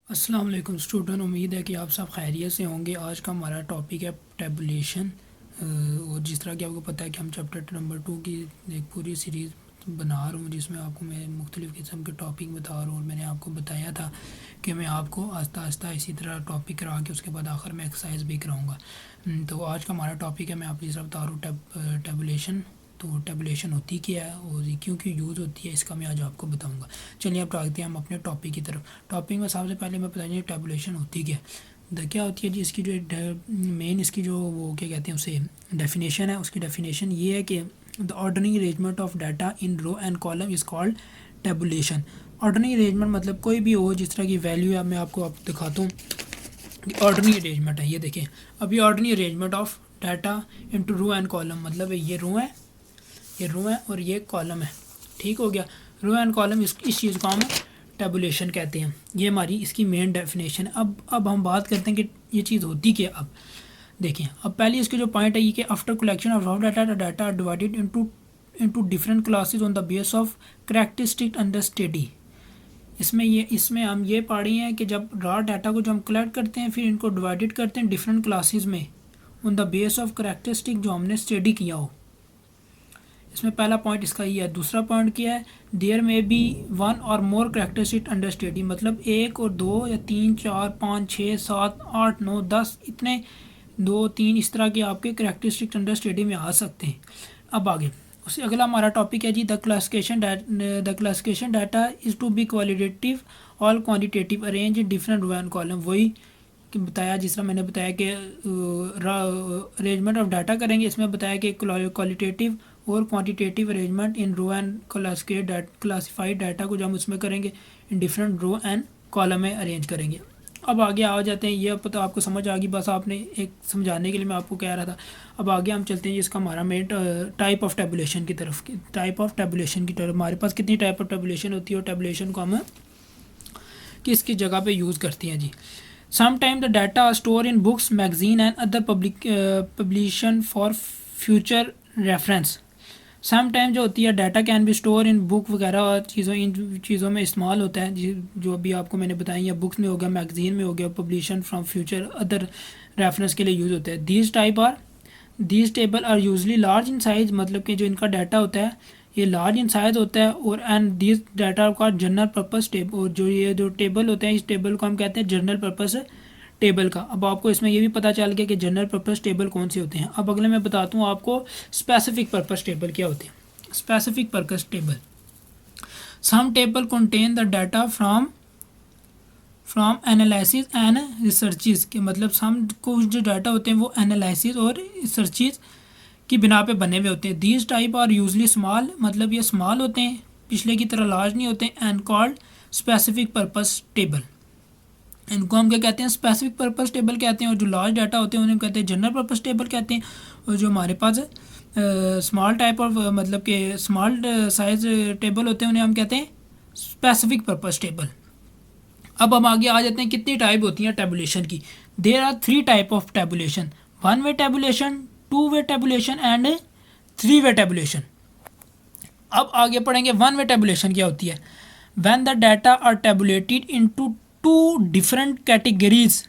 अस्सलाम वालेकुम स्टूडेंट। उम्मीद है कि आप सब खैरियत से होंगे। आज का हमारा टॉपिक है टेबुलेशन। और जिस तरह कि आपको पता है कि हम चैप्टर नंबर 2 की एक पूरी सीरीज़ बना रहा हूँ, जिसमें आपको मैं मुख्तलिफ़ किस्म के टॉपिक बता रहा हूँ। और मैंने आपको बताया था कि मैं आपको आस्ता आस्ता इसी तरह टॉपिक करा के उसके बाद आखिर में एक्सरसाइज भी कराऊँगा। तो आज का हमारा टॉपिक है, मैं आपको जिस तरह बता रहा हूँ, टेबुलेशन। तो टेबुलेशन होती क्या है और ये क्यों क्यों यूज़ होती है, इसका मैं आज आपको बताऊंगा। चलिए अब आते हैं हम अपने टॉपिक की तरफ। टॉपिक में सबसे पहले मैं बताइए टेबुलेशन होती क्या है। क्या होती है जी, इसकी जो मेन इसकी जो वो क्या कहते हैं उसे डेफिनेशन है, उसकी डेफिनेशन ये है कि the ordering arrangement of data in row and column is called tabulation. Ordering arrangement मतलब कोई भी हो, जिस तरह की वैल्यू है, मैं आपको दिखाता हूँ। ऑर्डरिंग अरेंजमेंट है, ये देखें। अभी ordering arrangement of data into row and column, मतलब ये रो है, ये रो है और ये कॉलम है। ठीक हो गया। रो एंड कॉलम इस चीज़ को हम टेबुलेशन कहते हैं। ये हमारी इसकी मेन डेफिनेशन है। अब हम बात करते हैं कि ये चीज़ होती क्या। अब देखें, अब पहले इसके जो पॉइंट है ये कि after collection of raw data the data are divided into different classes on the base of characteristic under study. इसमें हम ये पढ़ रहे हैं कि जब रॉ डाटा को जो हम कलेक्ट करते हैं, फिर इनको डिवाइडेड करते हैं डिफरेंट क्लासेस में on the base of characteristic जो हमने स्टडी किया हो। इसमें पहला पॉइंट इसका ही है। दूसरा पॉइंट क्या है, देयर में बी वन और मोर करैक्टरिस्टिक अंडर स्टडी, मतलब एक और दो या तीन चार पाँच छः सात आठ नौ 10 इतने 2 3 इस तरह के आपके करैक्टरिस्टिक अंडर स्टडी में आ सकते हैं। अब आगे उससे अगला हमारा टॉपिक है जी the classification data is to be qualitative और quantitative arrange in different row and column. वही कि बताया, जिस तरह मैंने बताया कि अरेंजमेंट ऑफ डाटा करेंगे, इसमें बताया कि क्वालिटेटिव और quantitative arrangement in row and classified data को जो हम उसमें करेंगे in different row and column में अरेंज करेंगे। अब आगे आ जाते हैं, ये पता आपको समझ आ गई, बस आपने एक समझाने के लिए मैं आपको कह रहा था। अब आगे हम चलते हैं इसका हमारा मेन टाइप ऑफ टेबुलेशन की तरफ। टाइप ऑफ टेबुलेशन की तरफ हमारे पास कितनी टाइप ऑफ टेबुलेशन होती है और टेबुलेशन को हम किसकी जगह पे यूज़ करती हैं जी। Sometimes the data are stored in books, magazine and other publication for future reference. Sometimes जो होती है data can be store in book वगैरह और इन चीज़ों में इस्तेमाल होता है, जो अभी आपको मैंने बताई, या बुक्स में हो गया, मैगजीन में हो गया, publication from future other reference के लिए यूज़ होता है। These table are usually large in size, मतलब कि जो इनका डाटा होता है ये लार्ज इन साइज होता है। और एंड दिस डाटा का जनरल पर्पस टेबल, और जो टेबल होते हैं इस टेबल को हम कहते हैं जनरल पर्पस टेबल का। अब आपको इसमें ये भी पता चल गया कि जनरल पर्पस टेबल कौन से होते हैं। अब अगले मैं बताता हूँ आपको स्पेसिफिक पर्पस टेबल क्या होते हैं। Specific purpose table, some table contain the data from analysis and researches के, मतलब सम कुछ जो डाटा होते हैं वो एनालिसिस और रिसर्चेस की बिना पे बने हुए होते हैं। These type are usually small, मतलब ये स्मॉल होते हैं, पिछले की तरह लार्ज नहीं होते। And called specific purpose table, इनको हम क्या कहते हैं, स्पेसिफिक पर्पस टेबल कहते हैं। और जो लार्ज डाटा होते हैं उन्हें कहते हैं जनरल पर्पस टेबल कहते हैं। और जो हमारे पास स्मॉल टाइप ऑफ, मतलब के स्मॉल साइज टेबल होते हैं, उन्हें हम कहते हैं स्पेसिफिक पर्पस टेबल। अब हम आगे आ जाते हैं कितनी टाइप होती हैं टेबुलेशन की। There are 3 type of tabulation, 1 way tabulation, 2 way tabulation and 3 way tabulation. अब आगे पढ़ेंगे 1 वे टेबुलेशन क्या होती है। When the data are tabulated into 2 different categories,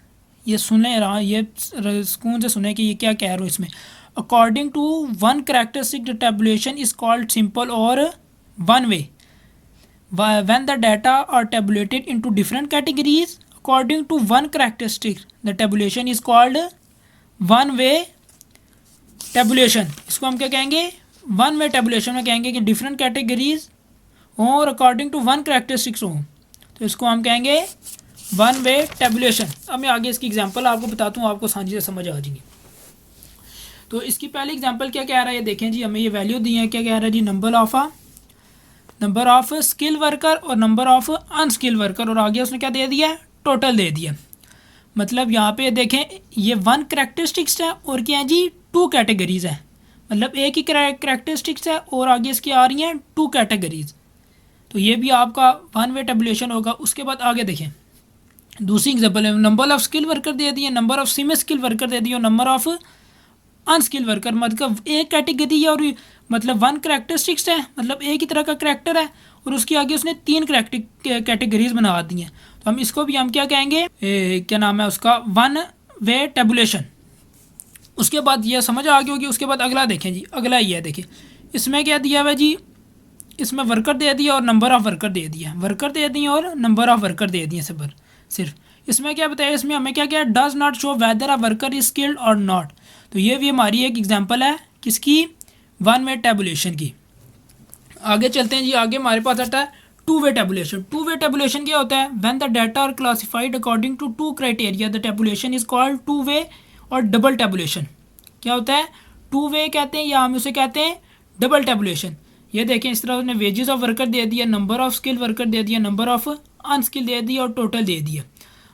ये सुने रहा, ये सुकून से सुने कि ये क्या कह रहा हूँ इसमें। According to one characteristic tabulation is called simple और 1 वे। When the data are tabulated into different categories according to one characteristic, the tabulation is called one way tabulation. इसको हम क्या कहेंगे, वन वे टेबुलेशन में कहेंगे कि डिफरेंट कैटेगरीज हों और अकॉर्डिंग टू वन कैरेक्टरिस्टिक्स हों, तो इसको हम कहेंगे वन वे टेबुलेशन। अब मैं आगे इसकी एग्जांपल आपको बताता हूँ, आपको आसानी से समझ आ जाएगी। तो इसकी पहली एग्जांपल क्या कह रहा है, ये देखें जी, हमें ये वैल्यू दी है, क्या कह रहा है जी, नंबर ऑफ स्किल वर्कर और नंबर ऑफ अनस्किल वर्कर, और आगे उसने क्या दे दिया, टोटल दे दिया। मतलब यहाँ पे देखें ये 1 करैक्टरिस्टिक्स है और क्या है जी 2 कैटेगरीज है, मतलब एक ही करैक्टरिस्टिक्स है और आगे इसकी आ रही हैं 2 कैटेगरीज। तो ये भी आपका 1 वे टेबुलेशन होगा। उसके बाद आगे देखें दूसरी एग्जाम्पल है, नंबर ऑफ स्किल वर्कर दे दिए, number of semi skill worker दे दिए और नंबर ऑफ अनस्किल वर्कर, मतलब एक कैटेगरी है और मतलब वन करेक्टरिस्टिक्स है, मतलब एक ही तरह का करेक्टर है और उसके आगे उसने 3 कैटेगरीज बना दी हैं। तो हम इसको भी हम क्या कहेंगे, क्या नाम है उसका, वन वे टेबुलेशन। उसके बाद ये समझ आ गई होगी। उसके बाद अगला देखें जी, अगला ये है, देखिए इसमें क्या दिया हुआ है जी, इसमें वर्कर दे दिया और नंबर ऑफ़ वर्कर दे दिया, वर्कर दे दिए और नंबर ऑफ़ वर्कर दे दिए सिर्फ। इसमें क्या बताया, इसमें हमें क्या क्या, does not show whether a worker is skilled और नॉट। तो ये भी हमारी एक एग्जांपल है किसकी, वन वे टेबुलेशन की। आगे चलते हैं जी, आगे हमारे पास आता है two way tabulation. Two way tabulation क्या होता है, when the data are classified according to 2 criteria the tabulation is called two way और डबल टेबुलेशन। क्या होता है, टू वे कहते हैं या हम उसे कहते हैं डबल टेबुलेशन। ये देखें, इस तरह उसने वेजेस ऑफ वर्कर दे दिया, नंबर ऑफ स्किल वर्कर दे दिया, नंबर ऑफ अनस्किल दे दिया और टोटल दे दिया।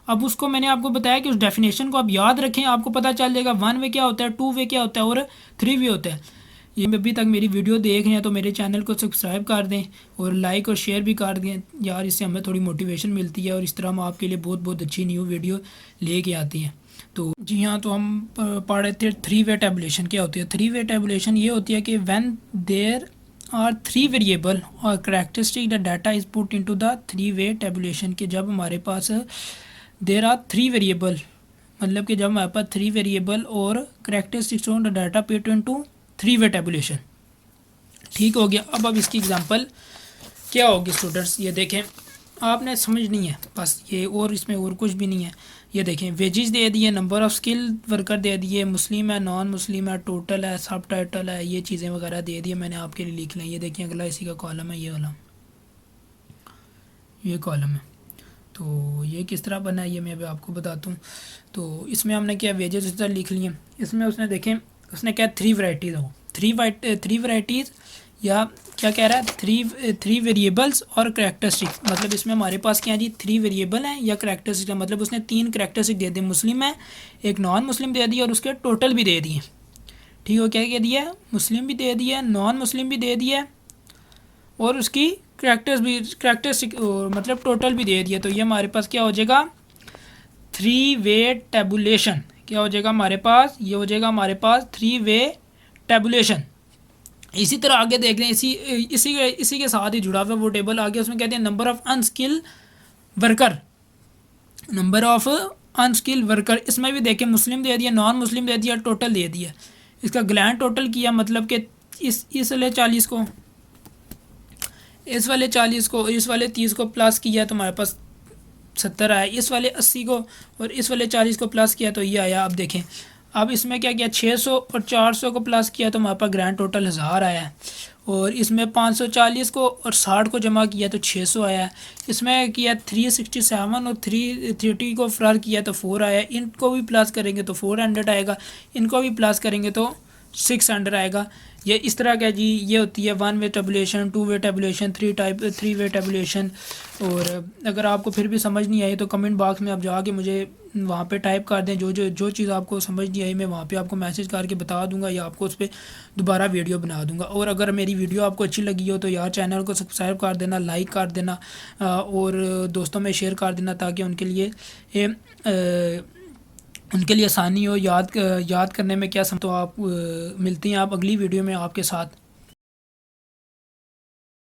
अब उसको मैंने आपको बताया कि उस डेफिनेशन को आप याद रखें, आपको पता चल जाएगा वन वे क्या होता है, टू वे क्या होता है और थ्री वे होता है। ये अभी तक मेरी वीडियो देख रहे हैं तो मेरे चैनल को सब्सक्राइब कर दें और लाइक और शेयर भी कर दें यार, इससे हमें थोड़ी मोटिवेशन मिलती है और इस तरह हम आपके लिए बहुत बहुत अच्छी न्यू वीडियो लेके आती हैं। तो जी हाँ, तो हम पढ़ रहे थे थ्री वे टेबुलेशन क्या होती है। थ्री वे टेबुलेशन ये होती है कि व्हेन देयर आर 3 वेरिएबल और characteristic the data is put into the three way tabulation, के जब हमारे पास देयर आर 3 वेरिएबल, मतलब कि जब हमारे पास 3 वेरिएबल और characteristics on the data put into three way tabulation. ठीक हो गया। अब इसकी एग्जांपल क्या होगी स्टूडेंट्स, ये देखें, आपने समझनी है बस ये, और इसमें और कुछ भी नहीं है। ये देखें, वेजेस दे दिए, नंबर ऑफ़ स्किल वर्कर दे दिए, मुस्लिम है, नॉन मुस्लिम है, टोटल है, सब टाइटल है, ये चीज़ें वगैरह दे दिए, मैंने आपके लिए लिख लें। ये देखिए अगला इसी का कॉलम है, ये वाला, ये कॉलम है। तो ये किस तरह बना है ये मैं अभी आपको बताता हूँ। तो इसमें हमने क्या वेजेस इस तरह लिख लिए। इसमें उसने देखें, उसने क्या 3 वैराइटीज़ हो, 3 वैराइटीज़ या क्या कह रहा है, थ्री वेरिएबल्स और करेक्टरिस्टिक्स। मतलब इसमें हमारे पास क्या है जी, 3 वेरिएबल हैं या करेक्टरिस्टिक है, मतलब उसने 3 करेक्टरिस्टिक दे दिए, मुस्लिम है, एक नॉन मुस्लिम दे दिया और उसके टोटल भी दे दिए। ठीक हो, क्या क्या दिया, मुस्लिम भी दे दिया, नॉन मुस्लिम भी दे दिया और उसकी करेक्टरिस्टिक मतलब टोटल भी दे दिया। तो ये हमारे पास क्या हो जाएगा, थ्री वे टेबुलेशन। क्या हो जाएगा हमारे पास, ये हो जाएगा हमारे पास थ्री वे टेबुलेशन। इसी तरह आगे देख रहे हैं, इसी के साथ ही जुड़ा हुआ वो टेबल आगे, उसमें कहते हैं number of unskilled worker, number of unskilled worker. इसमें भी देखें, मुस्लिम दे दिया, नॉन मुस्लिम दे दिया, टोटल दे दिया। इसका ग्लैंड टोटल किया, मतलब कि इस वाले 40 को, इस वाले 40 को, इस वाले 30 को प्लस किया तो हमारे पास 70 आया, इस वाले 80 को और इस वाले 40 को प्लस किया तो ये आया। अब देखें, अब इसमें क्या किया, 600 और 400 को प्लस किया तो हमारे पास ग्रैंड टोटल 1000 आया है। और इसमें 540 को और 60 को जमा किया तो 600 आया है। इसमें किया 367 और 330 को फ़र्क किया तो 4 आया। इनको भी प्लस करेंगे तो 400 आएगा, इनको भी प्लस करेंगे तो 600 आएगा। ये इस तरह का जी, ये होती है one way tabulation, two way tabulation, three way tabulation. और अगर आपको फिर भी समझ नहीं आई तो कमेंट बॉक्स में आप जाके मुझे वहाँ पे टाइप कर दें, जो चीज़ आपको समझ नहीं आई मैं वहाँ पे आपको मैसेज करके बता दूंगा या आपको उस पर दोबारा वीडियो बना दूंगा। और अगर मेरी वीडियो आपको अच्छी लगी हो तो यार चैनल को सब्सक्राइब कर देना, लाइक कर देना और दोस्तों में शेयर कर देना, ताकि उनके लिए आसानी हो याद करने में। क्या तो आप मिलती हैं आप अगली वीडियो में आपके साथ।